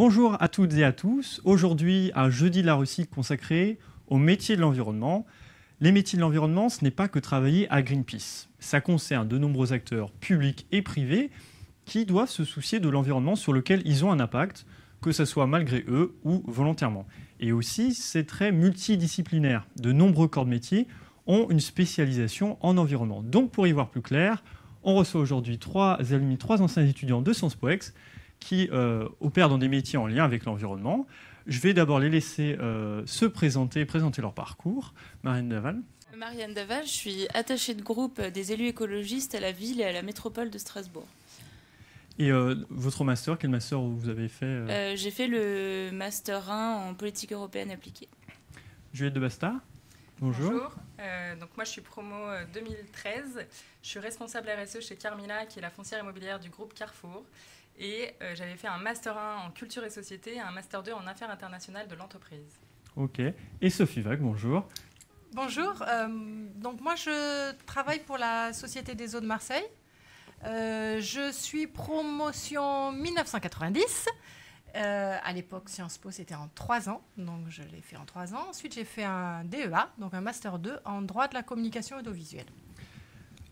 Bonjour à toutes et à tous. Aujourd'hui, un jeudi de la Russie consacré aux métiers de l'environnement. Les métiers de l'environnement, ce n'est pas que travailler à Greenpeace. Ça concerne de nombreux acteurs publics et privés qui doivent se soucier de l'environnement sur lequel ils ont un impact, que ce soit malgré eux ou volontairement. Et aussi, c'est très multidisciplinaire. De nombreux corps de métier ont une spécialisation en environnement. Donc, pour y voir plus clair, on reçoit aujourd'hui trois anciens étudiants de Sciences Po Ex qui opèrent dans des métiers en lien avec l'environnement. Je vais d'abord les laisser se présenter leur parcours. Marianne Daval. Marianne Daval, je suis attachée de groupe des élus écologistes à la ville et à la métropole de Strasbourg. Et votre master, quel master vous avez fait J'ai fait le master 1 en politique européenne appliquée. Juliette de Bastard. Bonjour. Bonjour. Donc moi je suis promo 2013. Je suis responsable RSE chez Carmila, qui est la foncière immobilière du groupe Carrefour. Et j'avais fait un master 1 en culture et société et un master 2 en affaires internationales de l'entreprise. Ok. Et Sophie Vague, bonjour. Bonjour. Donc moi je travaille pour la Société des eaux de Marseille. Je suis promotion 1990. À l'époque, Sciences Po, c'était en 3 ans. Donc, je l'ai fait en 3 ans. Ensuite, j'ai fait un DEA, donc un Master 2 en droit de la communication audiovisuelle.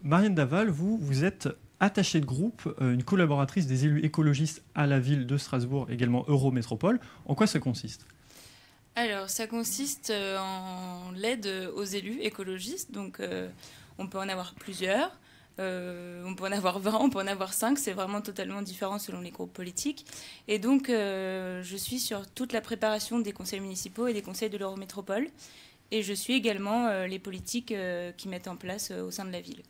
Marianne Daval, vous êtes attachée de groupe, une collaboratrice des élus écologistes à la ville de Strasbourg, également Eurométropole. En quoi ça consiste ? Alors, ça consiste en l'aide aux élus écologistes. Donc, on peut en avoir plusieurs. On peut en avoir 20, on peut en avoir 5, c'est vraiment totalement différent selon les groupes politiques. Et donc, je suis sur toute la préparation des conseils municipaux et des conseils de l'Eurométropole. Et je suis également les politiques qui mettent en place au sein de la ville.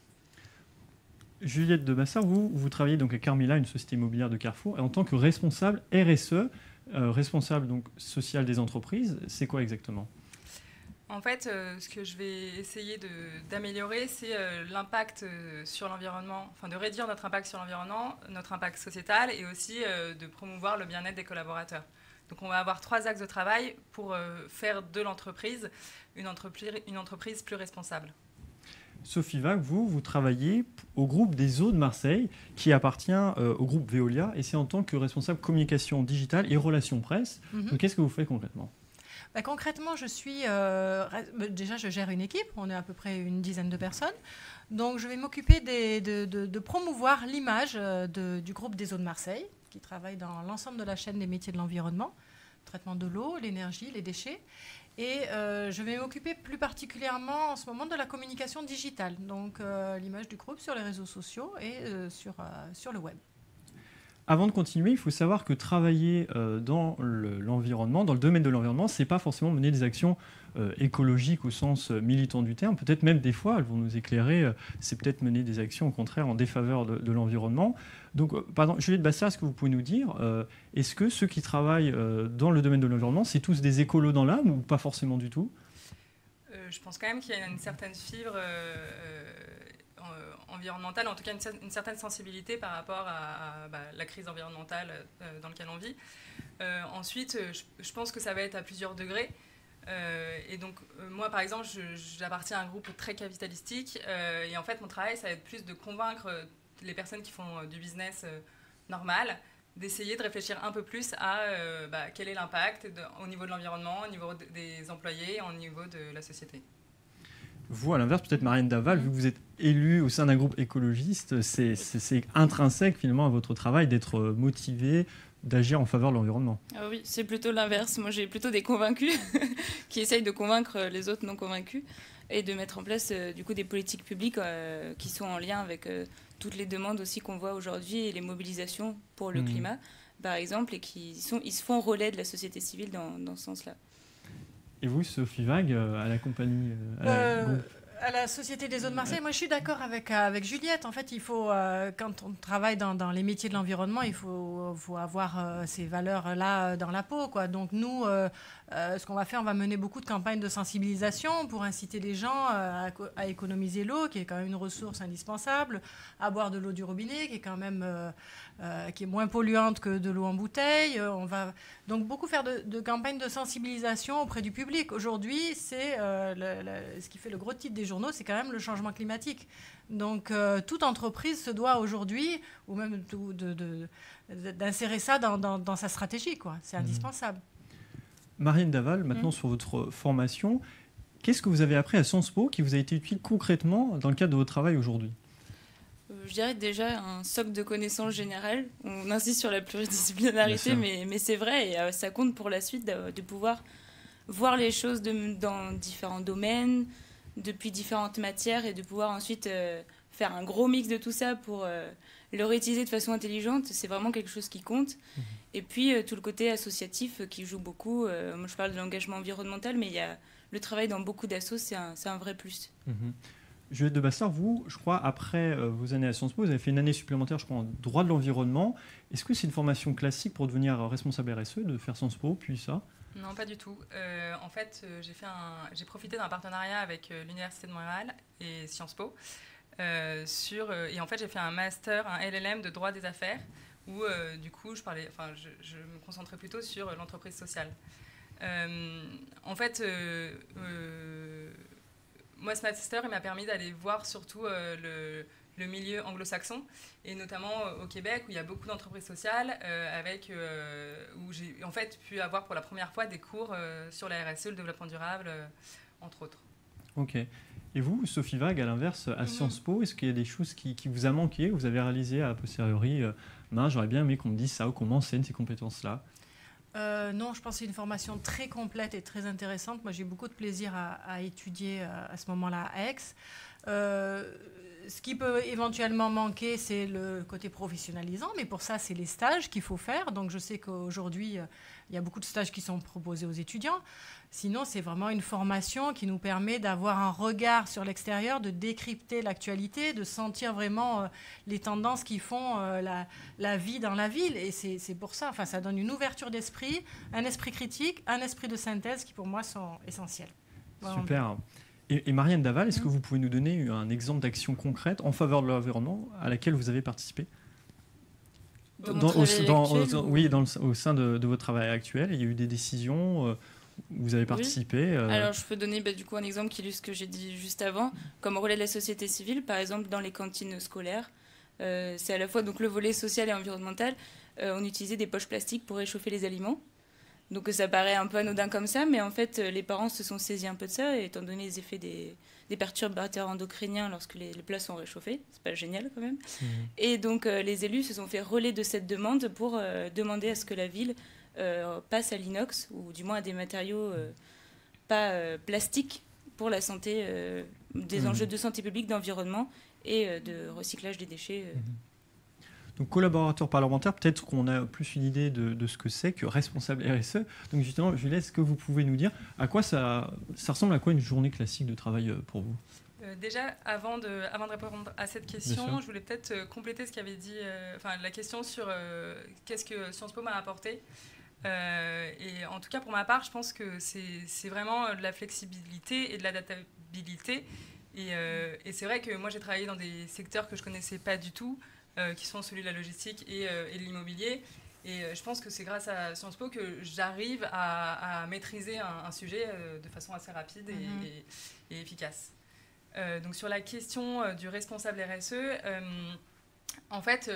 Juliette de Bassard, vous travaillez donc à Carmila, une société immobilière de Carrefour, et en tant que responsable RSE, responsable donc social des entreprises, c'est quoi exactement ? En fait, ce que je vais essayer d'améliorer, c'est l'impact sur l'environnement, enfin de réduire notre impact sur l'environnement, notre impact sociétal et aussi de promouvoir le bien-être des collaborateurs. Donc on va avoir 3 axes de travail pour faire de l'entreprise une entreprise plus responsable. Sophie Vague, vous travaillez au groupe des eaux de Marseille qui appartient au groupe Veolia et c'est en tant que responsable communication digitale et relations presse. Donc qu'est-ce que vous faites concrètement ? Concrètement, déjà, je gère une équipe. On est à peu près une dizaine de personnes. Donc, je vais m'occuper de promouvoir l'image du groupe des eaux de Marseille, qui travaille dans l'ensemble de la chaîne des métiers de l'environnement, traitement de l'eau, l'énergie, les déchets. Et je vais m'occuper plus particulièrement en ce moment de la communication digitale, donc l'image du groupe sur les réseaux sociaux et sur le web. Avant de continuer, il faut savoir que travailler dans l'environnement, dans le domaine de l'environnement, ce n'est pas forcément mener des actions écologiques au sens militant du terme. Peut-être même des fois, elles vont nous éclairer, c'est peut-être mener des actions au contraire en défaveur de l'environnement. Donc, par exemple, Juliette Bassard, est-ce que vous pouvez nous dire, est-ce que ceux qui travaillent dans le domaine de l'environnement, c'est tous des écolos dans l'âme ou pas forcément du tout ? Je pense quand même qu'il y a une certaine fibre environnementale, en tout cas une certaine sensibilité par rapport à la crise environnementale dans laquelle on vit. Ensuite, je pense que ça va être à plusieurs degrés. Et donc, moi, par exemple, j'appartiens à un groupe très capitalistique. Et en fait, mon travail, ça va être plus de convaincre les personnes qui font du business normal, d'essayer de réfléchir un peu plus à quel est l'impact au niveau de l'environnement, au niveau des employés, au niveau de la société. Vous, à l'inverse, peut-être Marianne Daval, vu que vous êtes élue au sein d'un groupe écologiste, c'est intrinsèque finalement à votre travail d'être motivé, d'agir en faveur de l'environnement. Ah oui, c'est plutôt l'inverse. Moi, j'ai plutôt des convaincus qui essayent de convaincre les autres non convaincus et de mettre en place du coup des politiques publiques qui sont en lien avec toutes les demandes aussi qu'on voit aujourd'hui et les mobilisations pour le climat, par exemple, et ils se font relais de la société civile dans ce sens-là. Et vous, Sophie Vague, à la compagnie à la Société des eaux de Marseille, moi je suis d'accord avec Juliette. En fait, il faut, quand on travaille dans les métiers de l'environnement, il faut avoir ces valeurs-là dans la peau, quoi. Donc nous, ce qu'on va faire, on va mener beaucoup de campagnes de sensibilisation pour inciter les gens à économiser l'eau, qui est quand même une ressource indispensable, à boire de l'eau du robinet, qui est quand même qui est moins polluante que de l'eau en bouteille. On va donc beaucoup faire de campagnes de sensibilisation auprès du public. Aujourd'hui, c'est ce qui fait le gros titre des journaux, c'est quand même le changement climatique. Donc, toute entreprise se doit aujourd'hui, ou même d'insérer ça dans sa stratégie, quoi. C'est indispensable. Marianne Daval, maintenant sur votre formation, qu'est-ce que vous avez appris à Sciences Po qui vous a été utile concrètement dans le cadre de votre travail aujourd'hui ? Je dirais déjà un socle de connaissances générales. On insiste sur la pluridisciplinarité, mais c'est vrai, et ça compte pour la suite de pouvoir voir les choses dans différents domaines, depuis différentes matières, et de pouvoir ensuite faire un gros mix de tout ça pour le réutiliser de façon intelligente. C'est vraiment quelque chose qui compte. Et puis tout le côté associatif qui joue beaucoup. Moi, je parle de l'engagement environnemental, mais il y a le travail dans beaucoup d'assos, c'est un vrai plus. Juliette de Bassard, vous, je crois, après vos années à Sciences Po, vous avez fait une année supplémentaire, je crois, en droit de l'environnement. Est-ce que c'est une formation classique pour devenir responsable RSE, de faire Sciences Po, puis ça ? Non, pas du tout. En fait, j'ai profité d'un partenariat avec l'Université de Montréal et Sciences Po. Et en fait, j'ai fait un master, un LLM de droit des affaires, où du coup, je me concentrais plutôt sur l'entreprise sociale. En fait, moi, ce master, il m'a permis d'aller voir surtout le milieu anglo-saxon, et notamment au Québec, où il y a beaucoup d'entreprises sociales, où j'ai en fait pu avoir pour la première fois des cours sur la RSE, le développement durable, entre autres. Ok. Et vous, Sophie Vague, à l'inverse, à Sciences Po, est-ce qu'il y a des choses qui vous a manqué, que vous avez réalisées a posteriori j'aurais bien aimé qu'on me dise ça, ou qu'on m'enseigne ces compétences-là ? Non, je pense que c'est une formation très complète et très intéressante. Moi, j'ai eu beaucoup de plaisir à étudier à ce moment-là à Aix. Ce qui peut éventuellement manquer, c'est le côté professionnalisant, mais pour ça, c'est les stages qu'il faut faire. Donc, je sais qu'aujourd'hui, il y a beaucoup de stages qui sont proposés aux étudiants. Sinon, c'est vraiment une formation qui nous permet d'avoir un regard sur l'extérieur, de décrypter l'actualité, de sentir vraiment les tendances qui font la vie dans la ville. Et c'est pour ça, ça donne une ouverture d'esprit, un esprit critique, un esprit de synthèse qui, pour moi, sont essentiels. Voilà. Super. Et Marianne Daval, est-ce que vous pouvez nous donner un exemple d'action concrète en faveur de l'environnement à laquelle vous avez participé ? Au sein de votre travail actuel, il y a eu des décisions, vous avez participé. Alors, je peux donner du coup un exemple qui illustre ce que j'ai dit juste avant. Comme relais de la société civile, par exemple, dans les cantines scolaires, c'est à la fois donc, le volet social et environnemental. On utilisait des poches plastiques pour réchauffer les aliments. Donc ça paraît un peu anodin comme ça, mais en fait, les parents se sont saisis un peu de ça, étant donné les effets des perturbateurs endocriniens lorsque les plats sont réchauffés. C'est pas génial quand même. Et donc les élus se sont fait relais de cette demande pour demander à ce que la ville passe à l'inox, ou du moins à des matériaux pas plastiques, pour la santé, des enjeux de santé publique, d'environnement et de recyclage des déchets. Donc, collaborateur parlementaire, peut-être qu'on a plus une idée de ce que c'est que responsable RSE. Donc, justement, Juliette, est-ce que vous pouvez nous dire à quoi ça ressemble à quoi une journée classique de travail pour vous ? Déjà, avant de répondre à cette question, je voulais peut-être compléter ce qu'avait dit, la question sur qu'est-ce que Sciences Po m'a apporté. Et en tout cas, pour ma part, je pense que c'est vraiment de la flexibilité et de l'adaptabilité. Et c'est vrai que moi, j'ai travaillé dans des secteurs que je ne connaissais pas du tout, qui sont celui de la logistique et de l'immobilier. Et je pense que c'est grâce à Sciences Po que j'arrive à maîtriser un sujet de façon assez rapide et efficace. Donc sur la question du responsable RSE, en fait,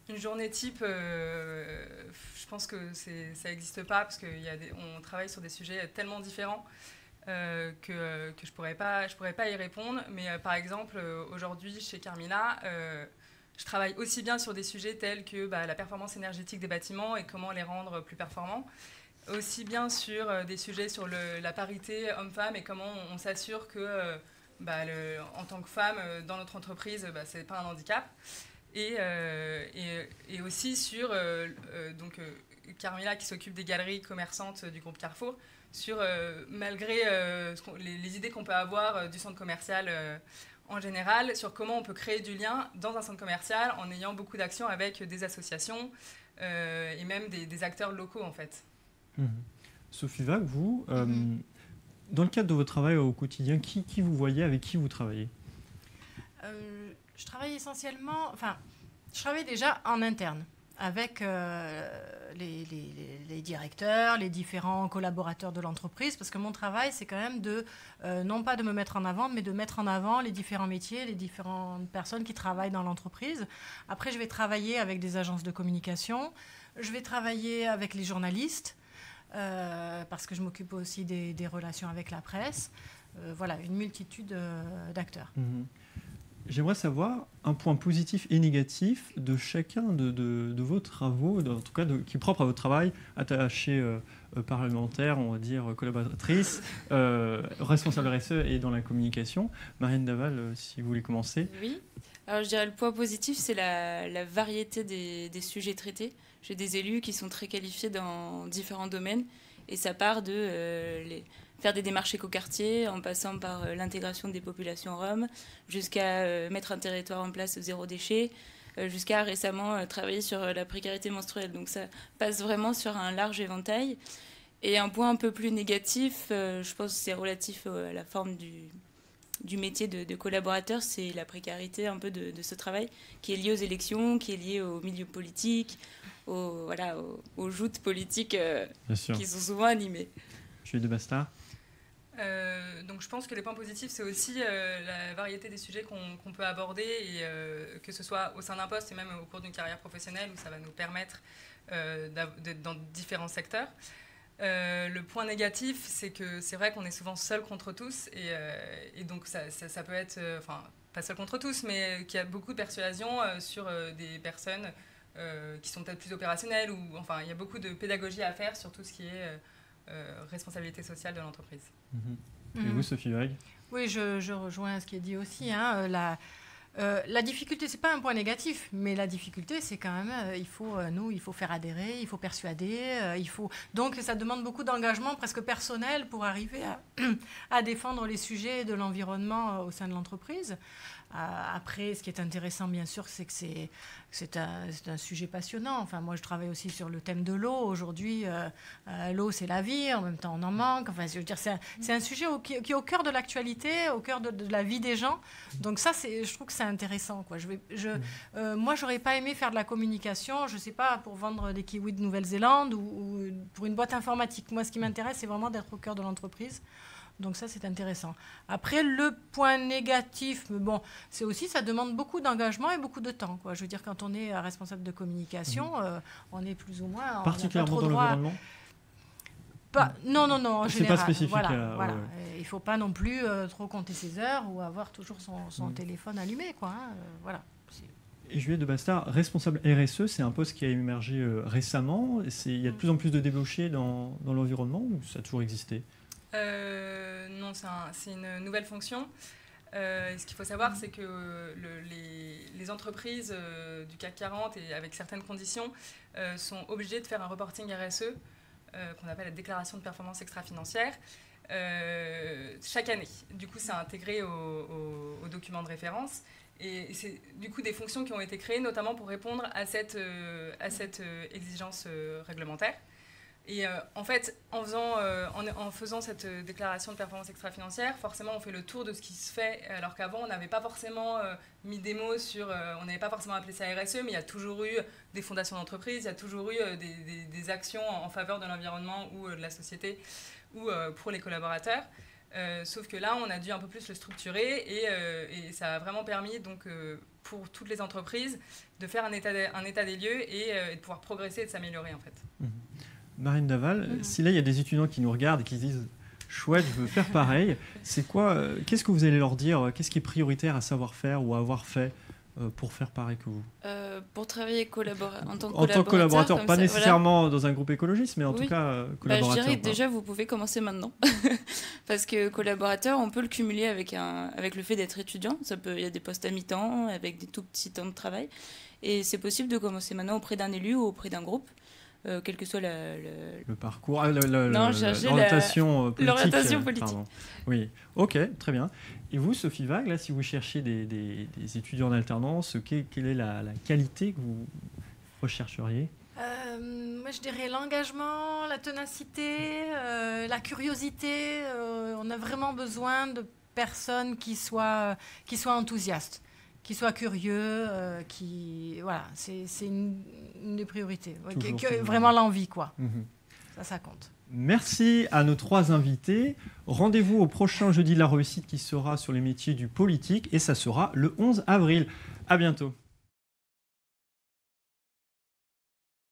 une journée type, je pense que ça n'existe pas, parce qu'on travaille sur des sujets tellement différents que je pourrais pas y répondre. Mais par exemple, aujourd'hui, chez Carmila, je travaille aussi bien sur des sujets tels que la performance énergétique des bâtiments et comment les rendre plus performants, aussi bien sur des sujets sur la parité homme-femme et comment on s'assure que, en tant que femme, dans notre entreprise, ce n'est pas un handicap. Et aussi sur Carmila qui s'occupe des galeries commerçantes du groupe Carrefour, sur malgré les idées qu'on peut avoir du centre commercial en général, sur comment on peut créer du lien dans un centre commercial en ayant beaucoup d'actions avec des associations et même des acteurs locaux en fait. Sophie Vague, vous, dans le cadre de votre travail au quotidien, qui vous voyez, avec qui vous travaillez? Je travaille essentiellement, je travaille déjà en interne avec les directeurs, les différents collaborateurs de l'entreprise, parce que mon travail, c'est quand même non pas de me mettre en avant, mais de mettre en avant les différents métiers, les différentes personnes qui travaillent dans l'entreprise. Après, je vais travailler avec des agences de communication, je vais travailler avec les journalistes, parce que je m'occupe aussi des relations avec la presse. Voilà, une multitude d'acteurs. J'aimerais savoir un point positif et négatif de chacun de vos travaux, en tout cas qui est propre à votre travail, attaché parlementaire, on va dire collaboratrice, responsable RSE et dans la communication. Marianne Daval, si vous voulez commencer. Oui. Alors je dirais le point positif, c'est la variété des sujets traités. J'ai des élus qui sont très qualifiés dans différents domaines et ça part de faire des démarches écoquartiers en passant par l'intégration des populations roms jusqu'à mettre un territoire en place zéro déchet, jusqu'à récemment travailler sur la précarité menstruelle. Donc ça passe vraiment sur un large éventail. Et un point un peu plus négatif, je pense que c'est relatif à la forme du métier de collaborateur, c'est la précarité un peu de ce travail qui est lié aux élections, qui est lié au milieu politique, aux joutes politiques qui sont souvent animées. Julie de Bastard. Donc je pense que les points positifs, c'est aussi la variété des sujets qu'on peut aborder, et que ce soit au sein d'un poste et même au cours d'une carrière professionnelle, où ça va nous permettre d'être dans différents secteurs. Le point négatif, c'est que c'est vrai qu'on est souvent seul contre tous, et donc ça peut être, pas seul contre tous, mais qu'il y a beaucoup de persuasion sur des personnes qui sont peut-être plus opérationnelles, ou il y a beaucoup de pédagogie à faire sur tout ce qui est responsabilité sociale de l'entreprise. Et vous, Sophie Vague? Oui, je rejoins ce qui est dit aussi. La difficulté, c'est pas un point négatif, mais la difficulté, c'est quand même, il faut faire adhérer, il faut persuader, donc ça demande beaucoup d'engagement presque personnel pour arriver à défendre les sujets de l'environnement au sein de l'entreprise. Après, ce qui est intéressant, bien sûr, c'est que c'est un sujet passionnant. Moi, je travaille aussi sur le thème de l'eau. Aujourd'hui, l'eau, c'est la vie. En même temps, on en manque. Je veux dire, c'est un sujet qui est au cœur de l'actualité, au cœur de la vie des gens. Donc ça, je trouve que c'est intéressant, quoi. Moi, j'aurais pas aimé faire de la communication, je sais pas, pour vendre des kiwis de Nouvelle-Zélande ou pour une boîte informatique. Moi, ce qui m'intéresse, c'est vraiment d'être au cœur de l'entreprise. Donc ça, c'est intéressant. Après, le point négatif, c'est aussi, ça demande beaucoup d'engagement et beaucoup de temps, quoi. Je veux dire, quand on est responsable de communication, on est plus ou moins... Particulièrement dans l'environnement ? Non, en général. C'est pas spécifique. Voilà. Il ne faut pas non plus trop compter ses heures ou avoir toujours son téléphone allumé, quoi. Voilà. Et Juliette de Bastard, responsable RSE, c'est un poste qui a émergé récemment. Il y a de plus en plus de débauchés dans l'environnement, ou ça a toujours existé ? Non, c'est une nouvelle fonction. Ce qu'il faut savoir, c'est que les entreprises du CAC 40, et avec certaines conditions, sont obligées de faire un reporting RSE, qu'on appelle la déclaration de performance extra-financière, chaque année. Du coup, c'est intégré au document de référence. Et c'est du coup des fonctions qui ont été créées notamment pour répondre à cette exigence réglementaire. Et en fait, en faisant cette déclaration de performance extra-financière, forcément, on fait le tour de ce qui se fait, alors qu'avant, on n'avait pas forcément mis des mots sur... on n'avait pas forcément appelé ça RSE, mais il y a toujours eu des fondations d'entreprise, il y a toujours eu des actions en faveur de l'environnement ou de la société ou pour les collaborateurs. Sauf que là, on a dû un peu plus le structurer, et ça a vraiment permis, donc, pour toutes les entreprises, de faire un état des lieux et de pouvoir progresser et de s'améliorer, en fait. Marianne Daval, si là il y a des étudiants qui nous regardent et qui se disent « chouette, je veux faire pareil », qu'est-ce que vous allez leur dire? Qu'est-ce qui est prioritaire à savoir faire ou à avoir fait pour faire pareil que vous? Pour travailler en tant que collaborateur, pas nécessairement dans un groupe écologiste, mais en tout cas collaborateur. Je dirais que déjà, vous pouvez commencer maintenant. Parce que collaborateur, on peut le cumuler avec le fait d'être étudiant. Il y a des postes à mi-temps, avec des tout petits temps de travail. Et c'est possible de commencer maintenant auprès d'un élu ou auprès d'un groupe. Quel que soit le parcours, l'orientation politique. L'orientation politique. Pardon. Oui, ok, très bien. Et vous, Sophie Vague, là, si vous cherchez des étudiants en alternance, quelle est la qualité que vous rechercheriez? Moi, je dirais l'engagement, la ténacité, la curiosité. On a vraiment besoin de personnes qui soient enthousiastes, qui soient curieux, voilà, c'est une des priorités. Vraiment l'envie, quoi. Ça compte. Merci à nos 3 invités. Rendez-vous au prochain Jeudi de la réussite qui sera sur les métiers du politique et ça sera le 11 avril. À bientôt.